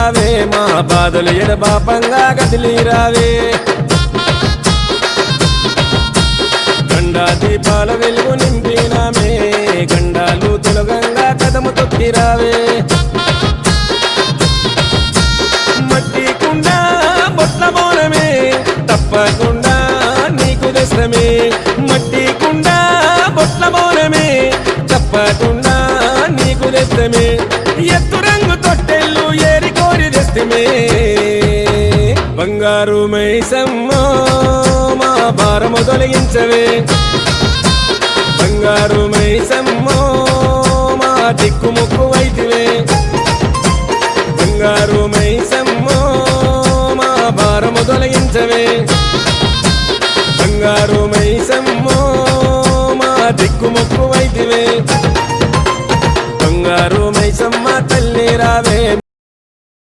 రావే మా బాధలు ఎడబాపంగా కదిలి రావే గండా దీపాల వెలుగు నింపినామే గండాలు తొలగంగా కదము తొక్కి రావే మట్టి కుండ బొట్ల బోనమే తప్పకుండా నీకు దశమే మట్టి కుండ బొట్ల బోనమే తప్పకుండా నీకు దశమే ఎత్తు రంగు తొట్టెళ్ళు ఏరి కోరి దస్తమే బంగారు మైసమ్మో మా భారము తొలగించవే బంగారు మైసమ్మో మా దిక్కుముక్కు వైతివే బంగారు మైస